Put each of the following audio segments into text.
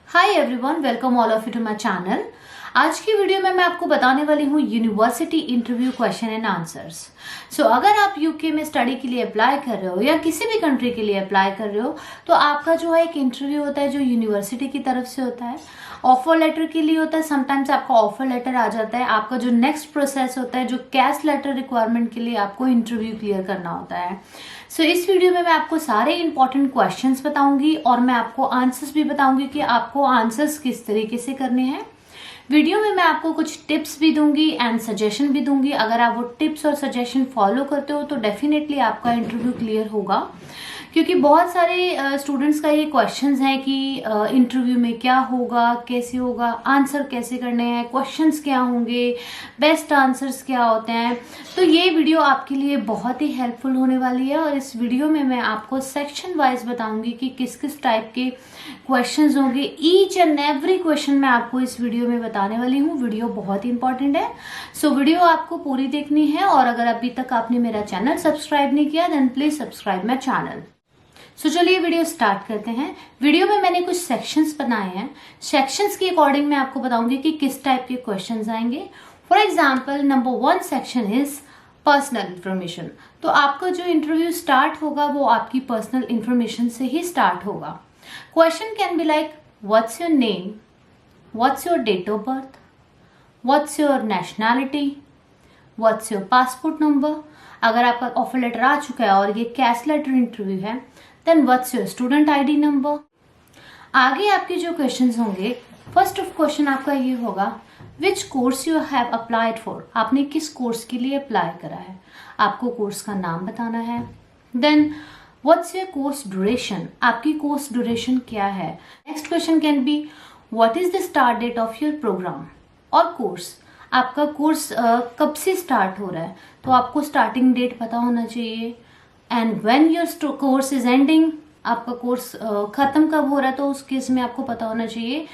Hi everyone, welcome all of you to my channel. आज की video में मैं आपको बताने वाली हूँ university interview question and answers. So अगर आप यूके में स्टडी के लिए अप्लाई कर रहे हो या किसी भी कंट्री के लिए अप्लाई कर रहे हो तो आपका जो है एक इंटरव्यू होता है जो यूनिवर्सिटी की तरफ से होता है। ऑफर लेटर के लिए होता है, समटाइम्स आपका ऑफर लेटर आ जाता है। आपका जो नेक्स्ट प्रोसेस होता है, जो कैश लेटर रिक्वायरमेंट के लिए आपको इंटरव्यू क्लियर करना होता है। सो इस वीडियो में मैं आपको सारे इंपॉर्टेंट क्वेश्चंस बताऊंगी और मैं आपको आंसर्स भी बताऊंगी कि आपको आंसर्स किस तरीके से करने हैं। वीडियो में मैं आपको कुछ टिप्स भी दूंगी एंड सजेशन भी दूंगी। अगर आप वो टिप्स और सजेशन फॉलो करते हो तो डेफिनेटली आपका इंटरव्यू क्लियर होगा, क्योंकि बहुत सारे स्टूडेंट्स का ये क्वेश्चंस हैं कि इंटरव्यू में क्या होगा, कैसे होगा, आंसर कैसे करने हैं, क्वेश्चंस क्या होंगे, बेस्ट आंसर्स क्या होते हैं। तो ये वीडियो आपके लिए बहुत ही हेल्पफुल होने वाली है और इस वीडियो में मैं आपको सेक्शन वाइज बताऊंगी कि किस किस टाइप के क्वेश्चंस होंगे। ईच एंड एवरी क्वेश्चन मैं आपको इस वीडियो में बताने वाली हूँ। वीडियो बहुत ही इंपॉर्टेंट है, सो वीडियो आपको पूरी देखनी है। और अगर अभी तक आपने मेरा चैनल सब्सक्राइब नहीं किया then please subscribe my channel. So चलिए वीडियो स्टार्ट करते हैं। वीडियो में मैंने कुछ सेक्शंस बनाए हैं। सेक्शंस के अकॉर्डिंग मैं आपको बताऊंगी कि किस टाइप के क्वेश्चंस आएंगे। For example, number 1 section is personal information. तो आपका जो इंटरव्यू स्टार्ट होगा वो आपकी पर्सनल इंफॉर्मेशन से ही स्टार्ट होगा। Question can be like what's your name, what's your date of birth, what's your nationality, what's your passport number. अगर आपका ऑफर लेटर आ चुका है और ये कैश लेटर इंटरव्यू है then what's your student ID number. आगे आपके जो क्वेश्चंस होंगे, फर्स्ट ऑफ क्वेश्चन आपका ये होगा which course you have applied for. आपने किस कोर्स के लिए अप्लाई करा है, आपको कोर्स का नाम बताना है। Then what's your course duration, आपकी कोर्स ड्यूरेशन क्या है। Next question can be what is the start date of your programme और कोर्स। आपका कोर्स कब से स्टार्ट हो रहा है, तो आपको स्टार्टिंग डेट पता होना चाहिए। And when your course is ending, आपका कोर्स खत्म कब हो रहा है, तो उस केस में आपको पता होना चाहिए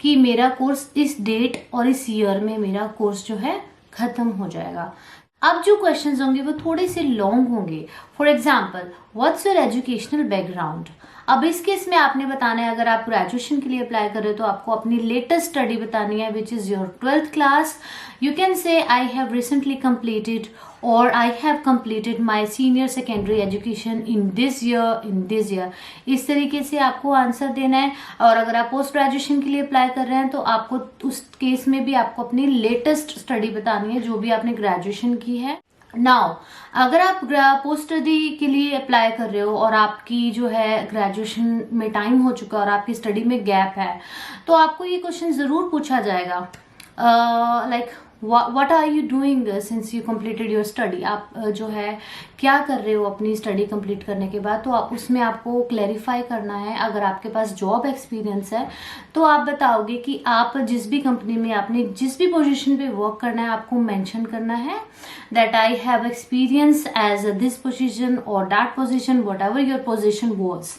कि मेरा कोर्स इस डेट और इस ईयर में मेरा कोर्स जो है खत्म हो जाएगा। अब जो क्वेश्चंस होंगे वो थोड़े से लॉन्ग होंगे। For example, what's your educational background. अब इस केस में आपने बताना है, अगर आप ग्रेजुएशन के लिए अप्लाई कर रहे हो तो आपको अपनी लेटेस्ट स्टडी बतानी है which is your 12th class. You can say I have recently completed और I have completed my senior secondary education in this year. इस तरीके से आपको आंसर देना है। और अगर आप पोस्ट ग्रेजुएशन के लिए अप्लाई कर रहे हैं तो आपको उस केस में भी आपको अपनी लेटेस्ट स्टडी बतानी है जो भी आपने ग्रेजुएशन की है। नाउ अगर आप पोस्ट स्टडी के लिए अप्लाई कर रहे हो और आपकी जो है ग्रेजुएशन में टाइम हो चुका है और आपकी स्टडी में गैप है तो आपको ये क्वेश्चन जरूर पूछा जाएगा like what are you doing since you completed your study। आप जो है क्या कर रहे हो अपनी स्टडी कंप्लीट करने के बाद, तो आप उसमें आपको क्लैरिफाई करना है। अगर आपके पास जॉब एक्सपीरियंस है तो आप बताओगे कि आप जिस भी कंपनी में आपने जिस भी पोजीशन पे वर्क करना है आपको मेंशन करना है that I have experience as this position और that position whatever your position was.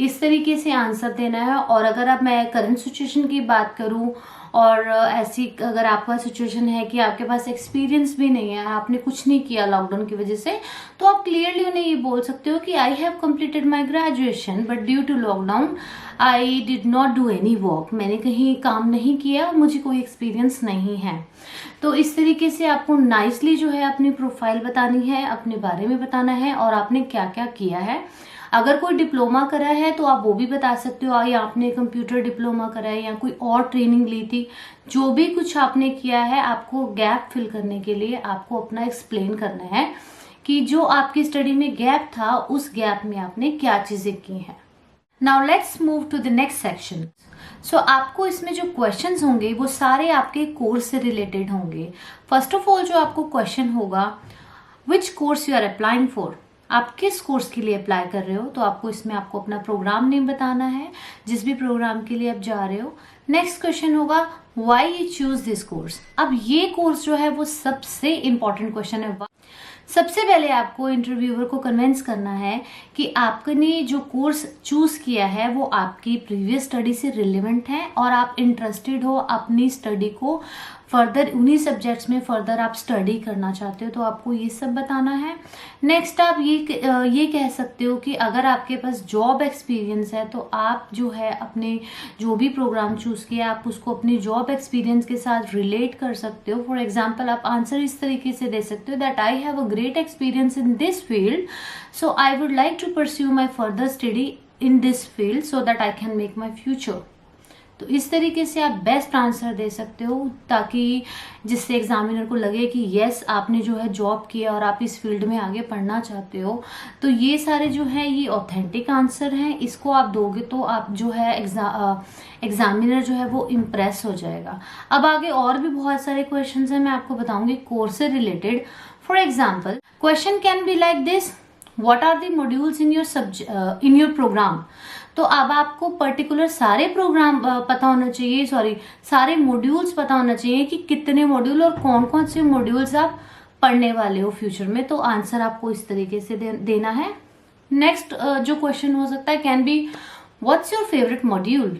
इस तरीके से आंसर देना है। और अगर अब मैं करंट सिचुएशन की बात करूं और ऐसी अगर आपका सिचुएशन है कि आपके पास एक्सपीरियंस भी नहीं है, आपने कुछ नहीं किया लॉकडाउन की वजह से, तो आप क्लियरली उन्हें ये बोल सकते हो कि I have completed my graduation but due to lockdown I did not do any work. मैंने कहीं काम नहीं किया और मुझे कोई एक्सपीरियंस नहीं है। तो इस तरीके से आपको नाइसली जो है अपनी प्रोफाइल बतानी है, अपने बारे में बताना है और आपने क्या क्या किया है। अगर कोई डिप्लोमा करा है तो आप वो भी बता सकते हो, या आपने कंप्यूटर डिप्लोमा करा है या कोई और ट्रेनिंग ली थी। जो भी कुछ आपने किया है आपको गैप फिल करने के लिए आपको अपना एक्सप्लेन करना है कि जो आपकी स्टडी में गैप था उस गैप में आपने क्या चीजें की हैं। Now let's move to the next section. So आपको इसमें जो क्वेश्चंस होंगे वो सारे आपके कोर्स से रिलेटेड होंगे। फर्स्ट ऑफ ऑल जो आपको क्वेश्चन होगा which course you are applying for, आप किस कोर्स के लिए अप्लाई कर रहे हो, तो आपको इसमें आपको अपना प्रोग्राम नेम बताना है जिस भी प्रोग्राम के लिए आप जा रहे हो। नेक्स्ट क्वेश्चन होगा why you choose this course. अब ये कोर्स जो है वो सबसे इंपॉर्टेंट क्वेश्चन है। सबसे पहले आपको इंटरव्यूअर को कन्विंस करना है कि आपने जो कोर्स चूज किया है वो आपकी प्रीवियस स्टडी से रिलेवेंट है और आप इंटरेस्टेड हो अपनी स्टडी को फर्दर उन्हीं सब्जेक्ट्स में फर्दर आप स्टडी करना चाहते हो तो आपको ये सब बताना है। नेक्स्ट आप ये कह सकते हो कि अगर आपके पास जॉब एक्सपीरियंस है तो आप जो है अपने जो भी प्रोग्राम चूज़ किया आप उसको अपने जॉब एक्सपीरियंस के साथ रिलेट कर सकते हो। फॉर एग्जाम्पल आप आंसर इस तरीके से दे सकते हो that I have a great experience in this field, so I would like to pursue my further study in this field so that I can make my future. तो इस तरीके से आप बेस्ट आंसर दे सकते हो ताकि जिससे एग्जामिनर को लगे कि यस आपने जो है जॉब किया और आप इस फील्ड में आगे पढ़ना चाहते हो। तो ये सारे जो है ये ऑथेंटिक आंसर हैं, इसको आप दोगे तो आप जो है एग्जामिनर जो है वो इम्प्रेस हो जाएगा। अब आगे और भी बहुत सारे क्वेश्चंस हैं, मैं आपको बताऊंगी कोर्स से related. For example question can be like this, what are the modules in your programme. तो अब आपको पर्टिकुलर सारे प्रोग्राम पता होना चाहिए, सारे मॉड्यूल्स पता होना चाहिए कि कितने मॉड्यूल और कौन कौन से मॉड्यूल्स आप पढ़ने वाले हो फ्यूचर में। तो आंसर आपको इस तरीके से देना है। नेक्स्ट जो क्वेश्चन हो सकता है can be what's your favourite module.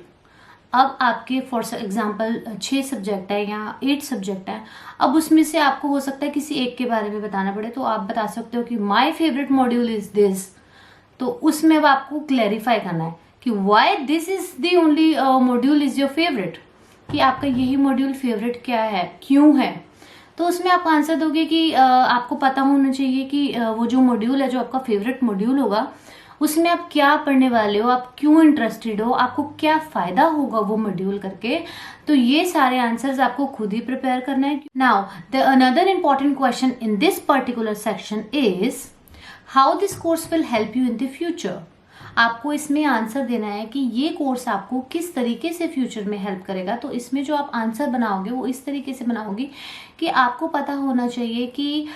अब आपके फॉर एग्जाम्पल 6 सब्जेक्ट है या 8 सब्जेक्ट है, अब उसमें से आपको हो सकता है किसी एक के बारे में बताना पड़े, तो आप बता सकते हो कि my favourite module is this. तो उसमें अब आपको क्लैरिफाई करना है कि why this is the only module is your favourite, कि आपका यही मॉड्यूल फेवरेट क्या है, क्यों है। तो उसमें आप आंसर दोगे कि आपको पता होना चाहिए कि वो जो मॉड्यूल है जो आपका फेवरेट मॉड्यूल होगा उसमें आप क्या पढ़ने वाले हो, आप क्यों इंटरेस्टेड हो, आपको क्या फायदा होगा वो मॉड्यूल करके। तो ये सारे आंसर्स आपको खुद ही प्रिपेयर करना है। Now the another important question in this particular section is how this course will help you in the future. आपको इसमें आंसर देना है कि ये कोर्स आपको किस तरीके से फ्यूचर में हेल्प करेगा। तो इसमें जो आप आंसर बनाओगे वो इस तरीके से बनाओगे कि आपको पता होना चाहिए कि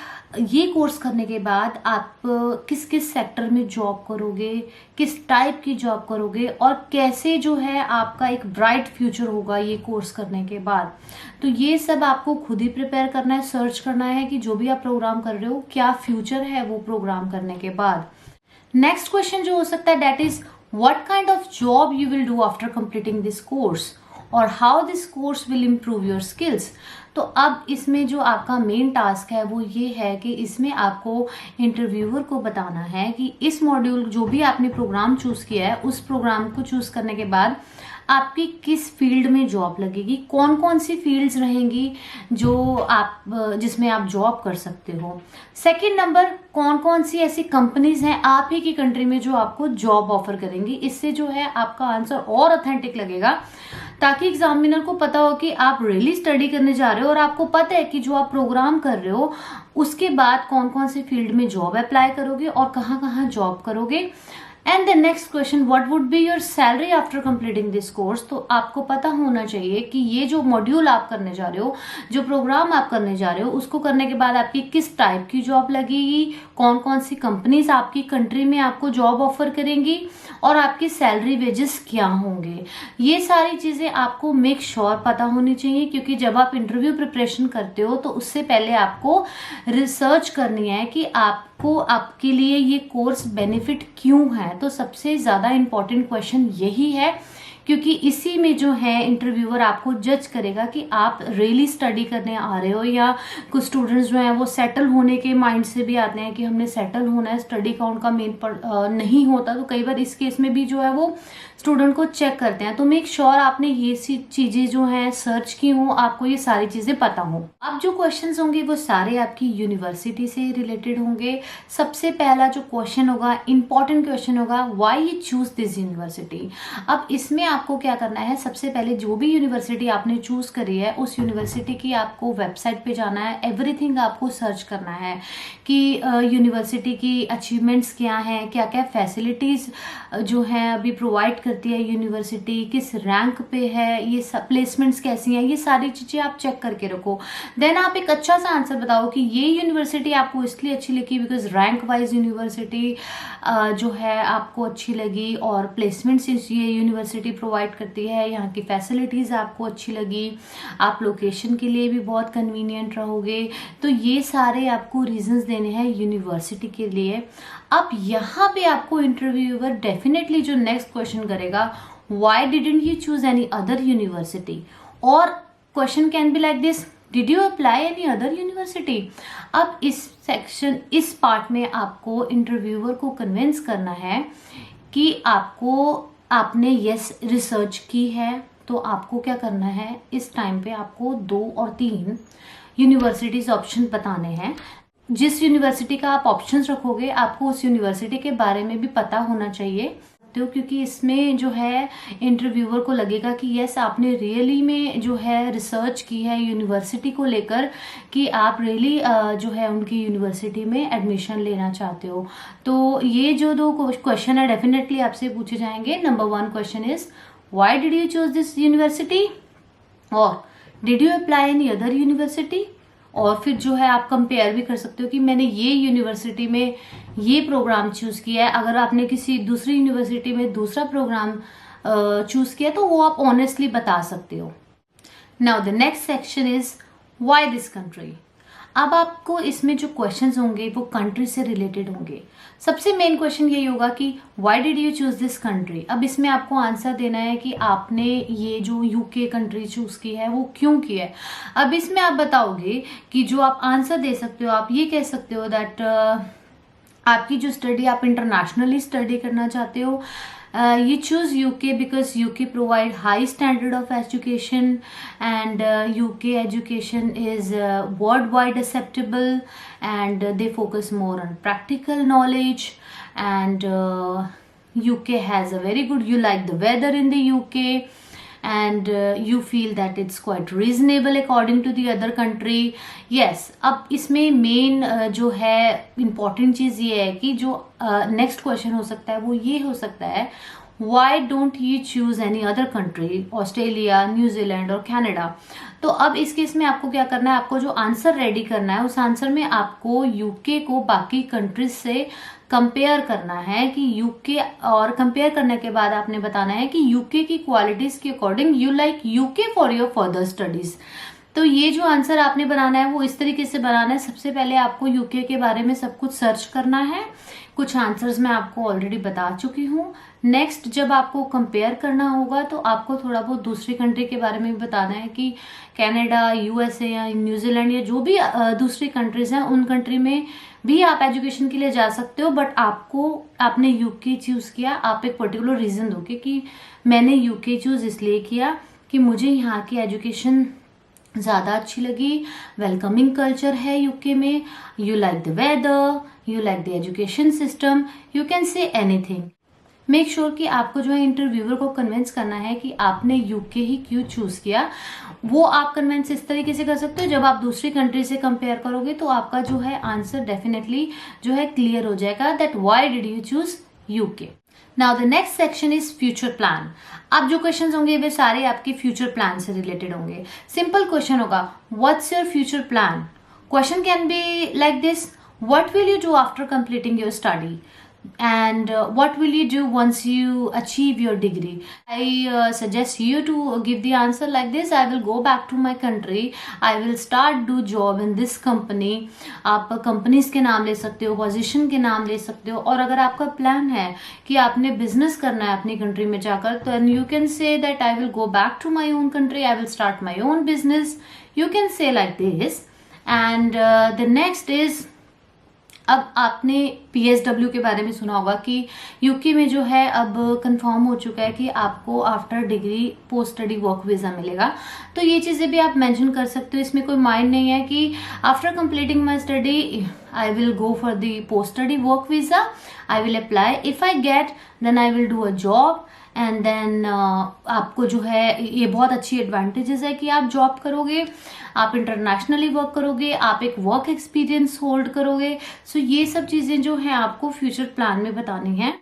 ये कोर्स करने के बाद आप किस किस सेक्टर में जॉब करोगे, किस टाइप की जॉब करोगे और कैसे जो है आपका एक ब्राइट फ्यूचर होगा ये कोर्स करने के बाद। तो ये सब आपको खुद ही प्रिपेयर करना है, सर्च करना है कि जो भी आप प्रोग्राम कर रहे हो क्या फ्यूचर है वो प्रोग्राम करने के बाद। नेक्स्ट क्वेश्चन जो हो सकता है that is what kind of job you will do after completing this course और how this course will improve your skills. तो अब इसमें जो आपका मेन टास्क है वो ये है कि इसमें आपको इंटरव्यूअर को बताना है कि इस मॉड्यूल जो भी आपने प्रोग्राम चूज किया है उस प्रोग्राम को चूज करने के बाद आपकी किस फील्ड में जॉब लगेगी, कौन कौन सी फील्ड्स रहेंगी जो आप जिसमें आप जॉब कर सकते हो। सेकंड नंबर कौन कौन सी ऐसी कंपनीज हैं आप ही की कंट्री में जो आपको जॉब ऑफर करेंगी। इससे जो है आपका आंसर और ऑथेंटिक लगेगा ताकि एग्जामिनर को पता हो कि आप रियली स्टडी करने जा रहे हो और आपको पता है कि जो आप प्रोग्राम कर रहे हो उसके बाद कौन कौन से फील्ड में जॉब अप्लाई करोगे और कहाँ कहाँ जॉब करोगे। And the next question what would be your salary after completing this course. तो आपको पता होना चाहिए कि ये जो मॉड्यूल आप करने जा रहे हो, जो प्रोग्राम आप करने जा रहे हो, उसको करने के बाद आपकी किस टाइप की जॉब लगेगी, कौन कौन सी कंपनीज आपकी कंट्री में आपको जॉब ऑफर करेंगी और आपकी सैलरी वेजेस क्या होंगे। ये सारी चीजें आपको मेक श्योर पता होनी चाहिए क्योंकि जब आप इंटरव्यू प्रिपरेशन करते हो तो उससे पहले आपको रिसर्च करनी है कि आपको आपके लिए ये कोर्स बेनिफिट क्यों है। तो सबसे ज्यादा इंपॉर्टेंट क्वेश्चन यही है क्योंकि इसी में जो है इंटरव्यूअर आपको जज करेगा कि आप रियली स्टडी करने आ रहे हो या कुछ स्टूडेंट्स जो हैं वो सेटल होने के माइंड से भी आते हैं कि हमने सेटल होना है, स्टडी का उनका मेन नहीं होता। तो कई बार इस केस में भी जो है वो स्टूडेंट को चेक करते हैं। तो मेक श्योर आपने ये चीजें जो हैं सर्च की हो, आपको ये सारी चीजें पता हो। अब जो क्वेश्चंस होंगे वो सारे आपकी यूनिवर्सिटी से रिलेटेड होंगे। सबसे पहला जो क्वेश्चन होगा, इंपॉर्टेंट क्वेश्चन होगा, why you choose this university. अब इसमें आपको क्या करना है, सबसे पहले जो भी यूनिवर्सिटी आपने चूज करी है उस यूनिवर्सिटी की आपको वेबसाइट पे जाना है, एवरीथिंग आपको सर्च करना है कि यूनिवर्सिटी की अचीवमेंट्स क्या हैं, क्या क्या फैसिलिटीज जो हैं अभी प्रोवाइड करती है यूनिवर्सिटी, किस रैंक पे है, ये सब प्लेसमेंट्स कैसी हैं, ये सारी चीजें आप चेक करके रखो। देन आप एक अच्छा सा आंसर बताओ कि ये यूनिवर्सिटी आपको इसलिए अच्छी लगी बिकॉज रैंक वाइज यूनिवर्सिटी जो है आपको अच्छी लगी और प्लेसमेंट्स ये यूनिवर्सिटी प्रोवाइड करती है, यहाँ की फैसिलिटीज आपको अच्छी लगी, आप लोकेशन के लिए भी बहुत कन्वीनियंट रहोगे। तो ये सारे आपको रीजंस देने हैं यूनिवर्सिटी के लिए। अब यहाँ पे आपको इंटरव्यूअर डेफिनेटली जो नेक्स्ट क्वेश्चन करेगा, why didn't you choose any other university, और question can be like this, did you apply any other university. अब इस पार्ट में आपको इंटरव्यूअर को कन्विंस करना है कि आपने यस रिसर्च की है, तो आपको क्या करना है, इस टाइम पे आपको 2 और 3 यूनिवर्सिटीज ऑप्शन बताने हैं। जिस यूनिवर्सिटी का आप ऑप्शंस रखोगे आपको उस यूनिवर्सिटी के बारे में भी पता होना चाहिए, तो क्योंकि इसमें जो है इंटरव्यूअर को लगेगा कि यस आपने रियली में जो है रिसर्च की है यूनिवर्सिटी को लेकर, कि आप रियली जो है उनकी यूनिवर्सिटी में एडमिशन लेना चाहते हो। तो ये जो 2 क्वेश्चन है डेफिनेटली आपसे पूछे जाएंगे। Number 1 question is why did you choose this university, और did you apply any other university. और फिर जो है आप कंपेयर भी कर सकते हो कि मैंने ये यूनिवर्सिटी में ये प्रोग्राम चूज किया है, अगर आपने किसी दूसरी यूनिवर्सिटी में दूसरा प्रोग्राम चूज किया तो वो आप ऑनेस्टली बता सकते हो। Now the next section is why this country. अब आपको इसमें जो क्वेश्चंस होंगे वो कंट्री से रिलेटेड होंगे। सबसे मेन क्वेश्चन यही होगा कि why did you choose this country. अब इसमें आपको आंसर देना है कि आपने ये जो यूके कंट्री चूज की है वो क्यों की है। अब इसमें आप बताओगे कि जो आप आंसर दे सकते हो, आप ये कह सकते हो दैट आपकी जो स्टडी आप इंटरनेशनली स्टडी करना चाहते हो। You choose UK because UK provide high standard of education, and UK education is worldwide acceptable, and they focus more on practical knowledge, and UK has a very good, you like the weather in the UK, and you feel that it's quite reasonable according to the other country. Yes, अब इसमें main जो है important चीज ये है कि जो next question हो सकता है वो ये हो सकता है why don't you choose any other country, Australia, New Zealand और कनाडा। तो अब इस केस में आपको क्या करना है, आपको जो आंसर रेडी करना है उस आंसर में आपको यूके को बाकी कंट्रीज से कंपेयर करना है कि यूके, और कंपेयर करने के बाद आपने बताना है कि यूके की क्वालिटीज के according you like UK for your further studies. तो ये जो आंसर आपने बनाना है वो इस तरीके से बनाना है। सबसे पहले आपको यूके के बारे में सब कुछ सर्च करना है। कुछ आंसर्स मैं आपको ऑलरेडी बता चुकी हूँ। नेक्स्ट जब आपको कंपेयर करना होगा तो आपको थोड़ा बहुत दूसरी कंट्री के बारे में भी बताना है कि कनाडा, यूएसए या न्यूजीलैंड या जो भी दूसरी कंट्रीज हैं उन कंट्री में भी आप एजुकेशन के लिए जा सकते हो। बट आपने यूके चूज किया, आप एक पर्टिकुलर रीजन दोगे कि मैंने यूके चूज इसलिए किया कि मुझे यहाँ की एजुकेशन ज्यादा अच्छी लगी, वेलकमिंग कल्चर है यूके में, you like the weather, you like the education system, you can say anything. Make sure कि आपको जो है इंटरव्यूअर को कन्विंस करना है कि आपने यूके ही क्यों चूज किया। वो आप कन्विंस इस तरीके से कर सकते हो, जब आप दूसरी कंट्री से कंपेयर करोगे तो आपका जो है आंसर डेफिनेटली जो है क्लियर हो जाएगा that why did you choose UK. Now the next section is future plan. अब जो क्वेश्चंस होंगे वे सारे आपके फ्यूचर प्लान से रिलेटेड होंगे। सिंपल क्वेश्चन होगा what's your future plan. Question can be like this, what will you do after completing your study and what will you do once you achieve your degree. I suggest you to give the answer like this, I will go back to my country, I will start do job in this company. आप companies के नाम ले सकते हो, position के नाम ले सकते हो। और अगर आपका प्लान है कि आपने बिजनेस करना है अपनी कंट्री में जाकर, तो you can say that I will go back to my own country, I will start my own business, you can say like this. And the next is, अब आपने PSW के बारे में सुना होगा कि यूके में जो है अब कंफर्म हो चुका है कि आपको after degree post study work visa मिलेगा। तो ये चीज़ें भी आप मेंशन कर सकते हो। इसमें कोई माइंड नहीं है कि after completing my study I will go for the post study work visa, I will apply, if I get then I will do a job, and then आपको जो है ये बहुत अच्छी एडवांटेजेस है कि आप जॉब करोगे, आप इंटरनेशनली वर्क करोगे, आप एक वर्क एक्सपीरियंस होल्ड करोगे। सो ये सब चीजें जो है आपको फ्यूचर प्लान में बतानी है।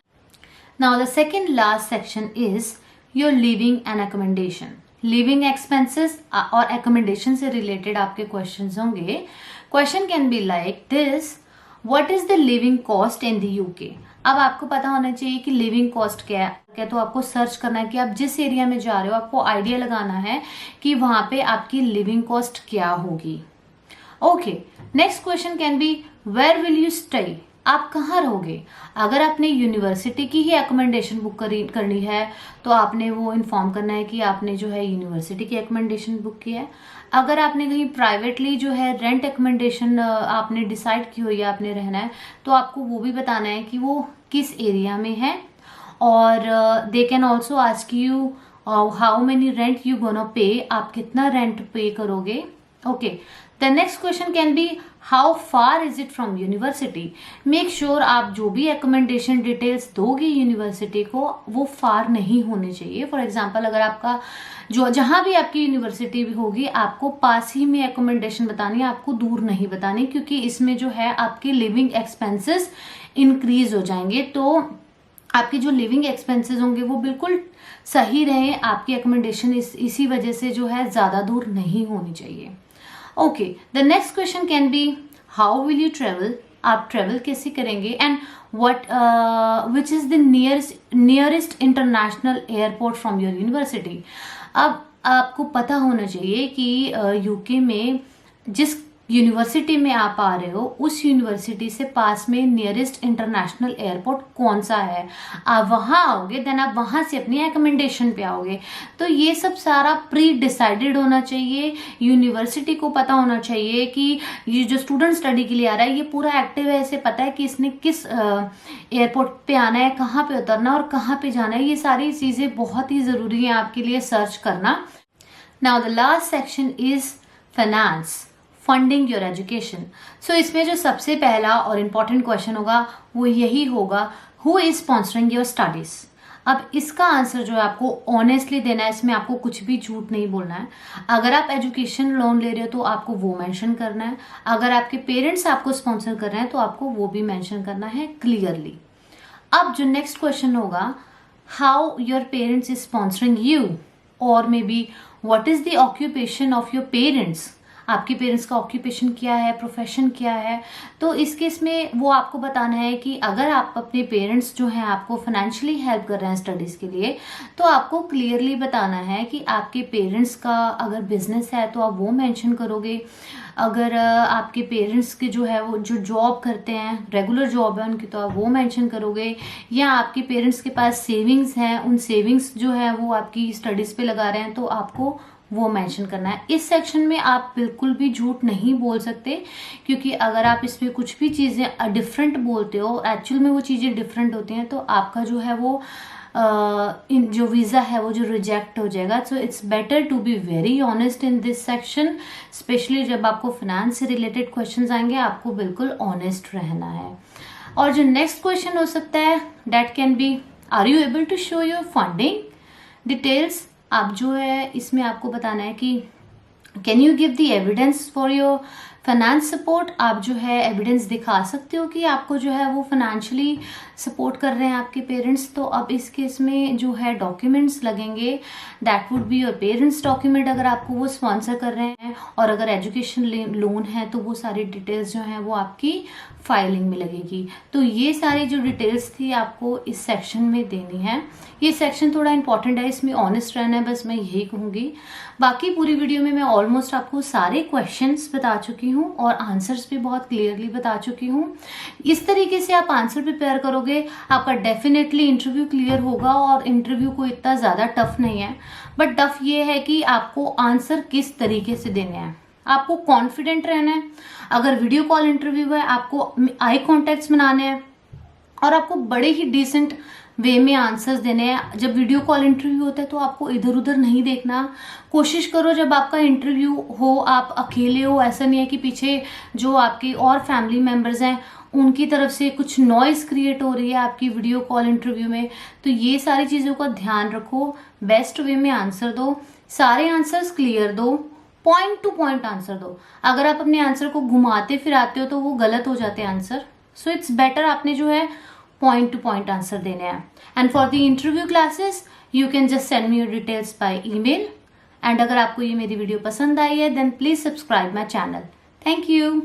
Now the second last section is your living and accommodation. Living expenses और अकोमोडेशन से रिलेटेड आपके क्वेश्चंस होंगे। Question can be like this, what is the living cost in the UK. अब आपको पता होना चाहिए कि लिविंग कॉस्ट क्या है। तो आपको सर्च करना है कि आप जिस एरिया में जा रहे हो आपको आइडिया लगाना है कि वहां पे आपकी लिविंग कॉस्ट क्या होगी। Okay, next question can be where will you stay. आप कहाँ रहोगे। अगर आपने यूनिवर्सिटी की ही एकोमोडेशन बुक करनी है तो आपने वो इन्फॉर्म करना है कि आपने जो है यूनिवर्सिटी की एकोमोडेशन बुक की है। अगर आपने कहीं प्राइवेटली जो है रेंट एकोमोडेशन आपने डिसाइड की हुई है आपने रहना है, तो आपको वो भी बताना है कि वो किस एरिया में है। और they can also ask you how many rent you gonna pay, आप कितना रेंट पे करोगे। Okay, the next question can B how far is it from university. Make sure आप जो भी एकोमोडेशन डिटेल्स दोगे यूनिवर्सिटी को वो फार नहीं होने चाहिए। फॉर एग्जाम्पल, अगर आपका जो जहां भी आपकी यूनिवर्सिटी भी होगी आपको पास ही में एकोमोडेशन बतानी है, आपको दूर नहीं बतानी, क्योंकि इसमें जो है आपके लिविंग एक्सपेंसेस इंक्रीज हो जाएंगे। तो आपके जो लिविंग एक्सपेंसेस होंगे वो बिल्कुल सही रहे, आपकी एकोमोडेशन इसी वजह से जो है ज्यादा दूर नहीं होनी चाहिए। Okay, the next question can B how will you travel, आप ट्रेवल कैसे करेंगे, and what which is the nearest international airport from your university. अब आपको पता होना चाहिए कि यूके में जिस यूनिवर्सिटी में आप आ रहे हो उस यूनिवर्सिटी से पास में नियरेस्ट इंटरनेशनल एयरपोर्ट कौन सा है। आप वहां आओगे देन आप वहां से अपनी एकोमोडेशन पे आओगे। तो ये सब सारा प्री डिसाइडेड होना चाहिए, यूनिवर्सिटी को पता होना चाहिए कि ये जो स्टूडेंट स्टडी के लिए आ रहा है ये पूरा एक्टिव है, इसे पता है कि इसने किस एयरपोर्ट पे आना है, कहाँ पे उतरना और कहाँ पे जाना है। ये सारी चीजें बहुत ही जरूरी है आपके लिए सर्च करना। Now the last section is finance, funding your education. So इसमें जो सबसे पहला और इम्पॉर्टेंट क्वेश्चन होगा वो यही होगा, who is sponsoring your studies. अब इसका आंसर जो है आपको ऑनेस्टली देना है, इसमें आपको कुछ भी झूठ नहीं बोलना है। अगर आप एजुकेशन लोन ले रहे हो तो आपको वो मेंशन करना है, अगर आपके पेरेंट्स आपको स्पॉन्सर कर रहे हैं तो आपको वो भी मेंशन करना है क्लियरली। अब जो नेक्स्ट क्वेश्चन होगा, how your parents is sponsoring you, और may be what is the occupation of your parents, आपके पेरेंट्स का ऑक्यूपेशन क्या है, प्रोफेशन क्या है। तो इस केस में वो आपको बताना है कि अगर आप अपने पेरेंट्स जो हैं आपको फाइनेंशियली हेल्प कर रहे हैं स्टडीज के लिए, तो आपको क्लियरली बताना है कि आपके पेरेंट्स का अगर बिजनेस है तो आप वो मेंशन करोगे। अगर आपके पेरेंट्स के जो है वो जो जॉब करते हैं, रेगुलर जॉब है उनकी, तो आप वो मेंशन करोगे। या आपके पेरेंट्स के पास सेविंग्स हैं, उन सेविंग्स जो है वो आपकी स्टडीज पे लगा रहे हैं, तो आपको वो मेंशन करना है। इस सेक्शन में आप बिल्कुल भी झूठ नहीं बोल सकते, क्योंकि अगर आप इसमें कुछ भी चीजें डिफरेंट बोलते हो, एक्चुअल में वो चीजें डिफरेंट होती हैं, तो आपका जो है वो जो वीजा है वो जो रिजेक्ट हो जाएगा। So it's better to be very honest in this section, specially जब आपको फाइनेंस से रिलेटेड क्वेश्चंस आएंगे, आपको बिल्कुल ऑनेस्ट रहना है। और जो नेक्स्ट क्वेश्चन हो सकता है that can be, are you able to show your funding details. आप जो है इसमें आपको बताना है कि can you give the evidence for your finance support, आप जो है एविडेंस दिखा सकते हो कि आपको जो है वो फाइनेंशियली सपोर्ट कर रहे हैं आपके पेरेंट्स। तो अब इस केस में जो है डॉक्यूमेंट्स लगेंगे, that would be your parents document अगर आपको वो स्पॉन्सर कर रहे हैं, और अगर एजुकेशन लोन है तो वो सारी डिटेल्स जो हैं वो आपकी फाइलिंग में लगेगी। तो ये सारी जो डिटेल्स थी आपको इस सेक्शन में देनी है। ये सेक्शन थोड़ा इंपॉर्टेंट है, इसमें ऑनेस्ट रहना है, बस मैं यही कहूंगी। बाकी पूरी वीडियो में मैं ऑलमोस्ट आपको सारे क्वेश्चंस बता चुकी हूँ और आंसर्स भी बहुत क्लियरली बता चुकी हूँ। इस तरीके से आप आंसर प्रिपेयर करोगे, आपका डेफिनेटली इंटरव्यू क्लियर होगा। और इंटरव्यू को इतना ज्यादा टफ नहीं है, बट टफ ये है कि आपको आंसर किस तरीके से देने हैं, आपको कॉन्फिडेंट रहना है। अगर वीडियो कॉल इंटरव्यू है, आपको आई कॉन्टेक्ट्स बनाने हैं और आपको बड़े ही डिसेंट वे में आंसर्स देने हैं। जब वीडियो कॉल इंटरव्यू होता है तो आपको इधर उधर नहीं देखना। कोशिश करो जब आपका इंटरव्यू हो, आप अकेले हो, ऐसा नहीं है कि पीछे जो आपके और फैमिली मेंबर्स हैं उनकी तरफ से कुछ नॉइस क्रिएट हो रही है आपकी वीडियो कॉल इंटरव्यू में। तो ये सारी चीजों का ध्यान रखो, बेस्ट वे में आंसर दो, सारे आंसर्स क्लियर दो, पॉइंट टू पॉइंट आंसर दो। अगर आप अपने आंसर को घुमाते फिराते हो तो वो गलत हो जाते हैं आंसर। सो इट्स बेटर आपने जो है पॉइंट टू पॉइंट आंसर देने हैं। And for the interview classes you can just send me your details by email. And अगर आपको ये मेरी वीडियो पसंद आई है then please subscribe my channel. Thank you.